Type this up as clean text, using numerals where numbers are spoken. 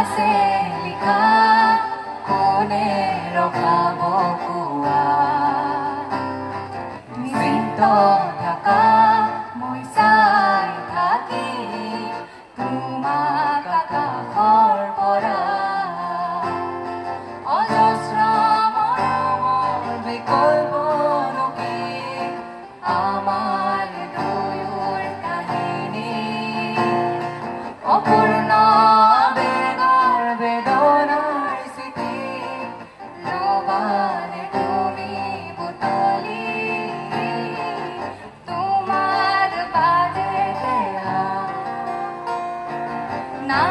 আছে লিখা কোনে ৰখাব কোৱা নিশ্চিন্ত থাকা মই চাই থাকি তোমাক আকাশৰ পৰা অজস্ৰ মৰমৰ বিকল্প নকি আমাৰ দুয়োৰ কাহিনী অপূৰ্ণ আবেগৰ বেদনাৰ স্মৃতি লবানে তুমি বুটলি তোমাৰ বাজে দেহা না